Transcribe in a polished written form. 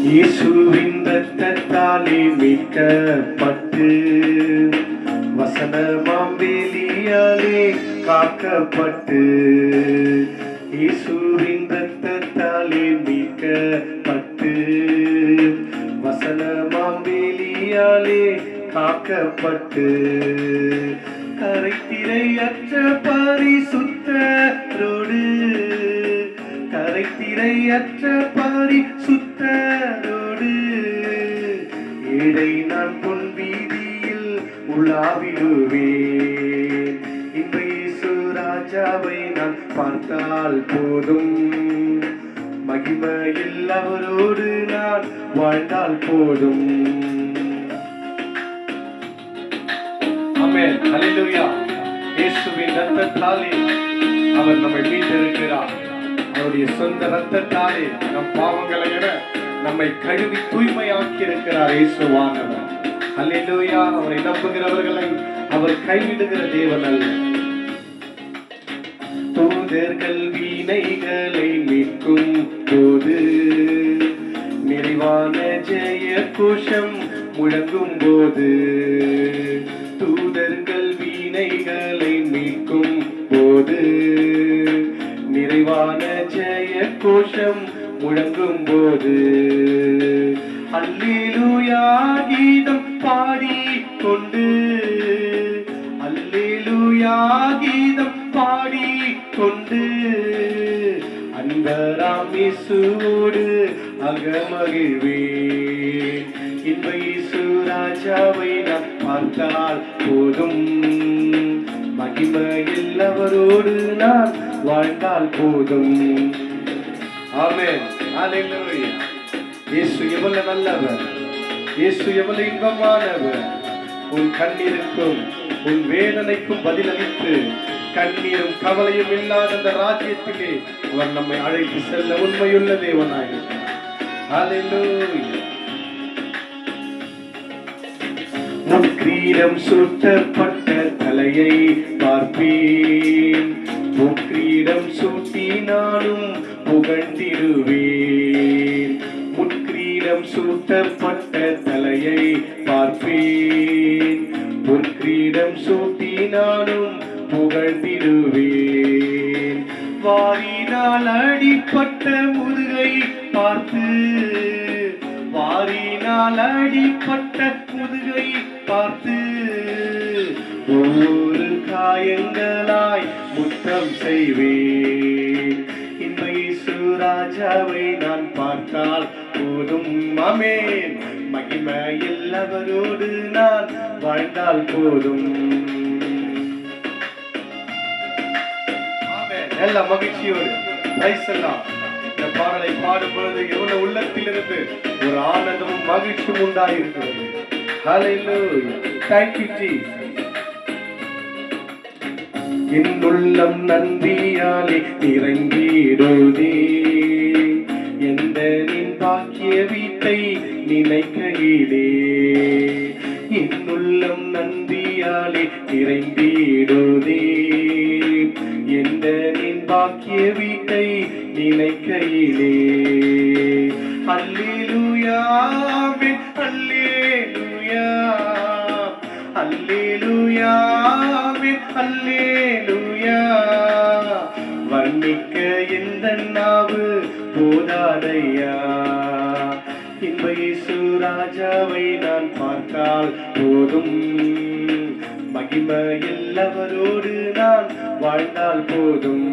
இயேசுவின் இரத்தத்தாலே மீட்கப்பட்டு வசனமாம் வேலியாலே காக்கப்பட்டு, இயேசுவின் இரத்தத்தாலே மீட்கப்பட்டு வசனமாம் வேலியாலே காக்கப்பட்டு, கரைத்திரையற்ற பரிசுத்தரோடு கரைத்திரையற்ற பரிசுத்தரோடு ஏழை நான் பொன் வீதியில் உலாவிடுவேன். இந்த இயேசு ராஜாவை நான் பார்த்தால் போதும், மகிமையில் அவரோடு நான் வாழ்ந்தால் போதும். ஆமென், ஹல்லேலூயா. இயேசுவின் இரத்தத்தாலே அவர் நம்மை மீட்டிருக்கிறார். அவருடைய சொந்த இரத்தத்தாலே நம் பாவங்களை நம்மை கழுவி தூய்மையாக்கி இருக்கிறார் இயேசுவானவர். ஹல்லேலூயா. அவரை நம்புகிறவர்களை அவர் கைவிடுகிற தேவன் அல்ல. தூதர்கள் வீணைகளை மீட்கும் போது, நிறைவான ஜெய கோஷம் முழங்கும் போது, தூதர்கள் வீணைகளை மீட்கும் போது, நிறைவான ஜெய கோஷம் முழங்கும் போது, அல்லேலூயா கீதம் பாடிக்கொண்டு, அல்லேலூயா கீதம் பாடிக்கொண்டு, அன்பராம் இயேசுவோடு அகமகிழ்வேன். இன்ப இயேசு ராஜாவை நாம் பார்த்தால் போதும், மகிமையில் அவரோடு நான் வாழ்ந்தால் போதும். ஆமென், ஹல்லேலூயா. இயேசு எவ்வளவு நல்லவர், இயேசு எவ்வளவு இன்பமானவர். உன் கண்ணீருக்கும் உன் வேதனைக்கும் பதிலளித்து கண்ணீரும் கவலையும் இல்லாத அந்த ராஜ்யத்திலே அவர் நம்மை அழைத்து செல்ல உண்மையுள்ள தேவனாயிருக்கிறார். ஹல்லேலூயா. முக்கிரீடம் சூட்டப்பட்ட தலையை பார்ப்பேன், முக்கிரீடம் சூட்டி நானும் புகழ்ந்திடுவேன். முக்கிரீடம் சூட்டப்பட்ட தலையை பார்ப்பேன், முக்கிரீடம் சூட்டி நானும் புகழ்ந்திடுவேன். வாரினால் அடிப்பட்ட முதுகை பார்த்து, வாரினால் அடிப்பட்ட முதுகை பார்த்து, ஒவ்வொரு காயங்களாய் முத்தம் செய்வேன். இந்த இயேசு ராஜாவை நான் பார்த்தால் போதும். ஆமென், மகிமையில் அவரோடு நான் வாழ்ந்தால் போதும். ஆமென். எல்லா மகிழ்ச்சியோடு பிரைஸ் எல்லாம் இந்த பாடலை பாடும் பொழுது எவ்வளவு உள்ளத்திலிருந்து ஒரு ஆனந்தமும் மகிழ்ச்சியும் உண்டாயிருக்கிறது. ஹல்லேலூயா. Thank you Jesus. என் உள்ளம் நன்றியாலே நிறைந்திடுதே, எந்த நின் பாக்கிய வீட்டை நினைக்கையிலே. என் உள்ளம் நன்றியாலே நிறைந்திடுதே, எந்த நின் பாக்கிய வீட்டை நினைக்கையிலே. அல்லேலூயா, ஆமென், அல்லேலூயா, அல்லேலூயா, ஆமென், அல்லேலூயா. வர்ணிக்க எந்த நாவு போதாதையா, இன்ப இயேசு ராஜாவை நான் பார்த்தால் போதும், மகிமையில் அவரோடு நான் வாழ்ந்தால் போதும்.